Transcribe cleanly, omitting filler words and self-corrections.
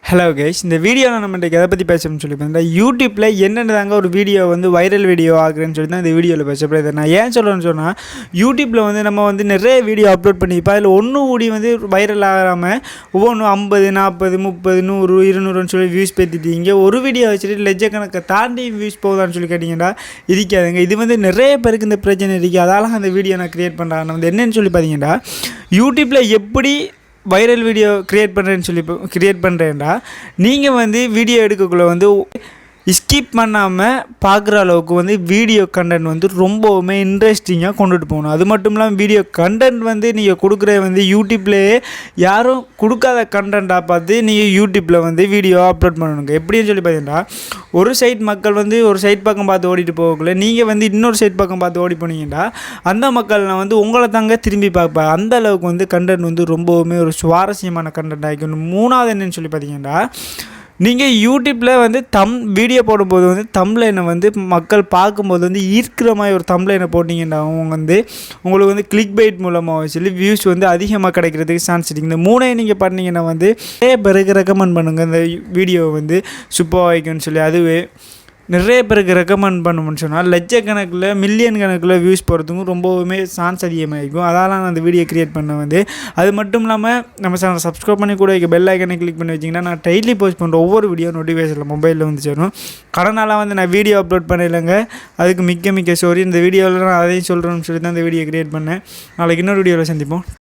Hello guys, இந்த வீடியோவில் நம்ம இன்றைக்கி எதை பற்றி பேசணும்னு சொல்லி பார்த்தீங்கன்னா, யூடியூப்பில் என்னென்னதாங்க ஒரு வீடியோ வந்து வைரல் வீடியோ ஆகுறேன்னு சொல்லி தான் இந்த வீடியோவில் பேசப்படுது. நான் ஏன் சொல்கிறேன்னு சொன்னால், யூடியூப்பில் வந்து நம்ம வந்து நிறைய வீடியோ அப்லோட் பண்ணிப்போம். அதில் ஒன்று கூடி வந்து வைரல் ஆகாமல் ஒவ்வொன்றும் 50, 40, 30, 100, 200ன்னு சொல்லி வியூஸ் பேத்திட்டீங்க. ஒரு வீடியோ வச்சுட்டு லட்சக்கணக்கை தாண்டி வியூஸ் போகுதான்னு சொல்லி கேட்டிங்கன்னா இருக்காதுங்க. இது வந்து நிறைய பேருக்கு இந்த பிரச்சனை இருக்குது. அதால் அந்த வீடியோ நான் க்ரியேட் பண்ணுறேன். வந்து என்னென்னு சொல்லி பார்த்தீங்கன்னா, யூடியூப்பில் எப்படி வைரல் வீடியோ க்ரியேட் பண்ணுறேன்டா, நீங்கள் வந்து வீடியோ எடுக்கக்குள்ளே வந்து ஸ்கிப் பண்ணாமல் பார்க்குற அளவுக்கு வந்து வீடியோ கண்டென்ட் வந்து ரொம்பவுமே இன்ட்ரெஸ்டிங்காக கொண்டுட்டு போகணும். அது மட்டும் இல்லாமல் வீடியோ கண்டென்ட் வந்து நீங்கள் கொடுக்குற வந்து யூடியூப்லேயே யாரும் கொடுக்காத கண்டென்ட்டாக பார்த்து நீங்கள் யூடியூப்பில் வந்து வீடியோ அப்லோட் பண்ணணுங்க. எப்படின்னு சொல்லி பார்த்தீங்கன்னா, ஒரு சைட் மக்கள் வந்து ஒரு சைட் பக்கம் பார்த்து ஓடிட்டு போகக்குள்ள நீங்கள் வந்து இன்னொரு சைட் பக்கம் பார்த்து ஓடி போனீங்கன்னா அந்த மக்கள் நான் வந்து உங்களை தாங்க திரும்பி பார்ப்பேன். அந்த அளவுக்கு வந்து கண்டென்ட் வந்து ரொம்பவுமே ஒரு சுவாரஸ்யமான கண்டென்ட் ஆகிக்கணும். மூணாவது என்னன்னு சொல்லி பார்த்தீங்கன்னா, நீங்கள் யூடியூப்பில் வந்து வீடியோ போடும்போது வந்து தம்ப்லைனை வந்து மக்கள் பார்க்கும்போது வந்து ஈர்க்கிற மாதிரி ஒரு தம்ப்லைனை போட்டிங்கன்னா அவங்க வந்து உங்களுக்கு வந்து கிளிக் பைட் மூலமாக சொல்லி வியூஸ் வந்து அதிகமாக கிடைக்கிறதுக்கு சான்ஸ் இருக்குது. இந்த மூணையும் நீங்கள் பண்ணிங்கன்னா வந்து நிறைய பேருக்கு ரெக்கமெண்ட் பண்ணுங்கள். இந்த வீடியோ வந்து சூப்பராக வைக்கும்னு சொல்லி அதுவே நிறைய பேருக்கு ரெக்கமெண்ட் பண்ணணும்னு சொன்னால் லட்சக்கணக்கில் மில்லியன் கணக்கில் வியூஸ் போகிறதுக்கும் ரொம்பவுமே சான்ஸ் அதிகமாகிருக்கும். அதனால் நான் அந்த வீடியோ க்ரியேட் பண்ண வந்து அது மட்டும் இல்லாமல் நம்ம சேனல் சப்ஸ்கிரைப் பண்ணி கூட பெல் ஐக்கனை கிளிக் பண்ணி வச்சிங்கன்னா நான் டெய்லி போஸ்ட் பண்ணுற ஒவ்வொரு வீடியோ நோட்டிஃபிகேஷனில் மொபைலில் வந்து சேரும். கடனால வந்து நான் வீடியோ அப்லோட் பண்ணலைங்க, அதுக்கு மிக்க சாரி. இந்த வீடியோவில் நான் அதையும் சொல்கிறேன்னு சொல்லி தான் இந்த வீடியோ க்ரியேட் பண்ணேன். நாளைக்கு இன்னொரு வீடியோவில் சந்திப்போம்.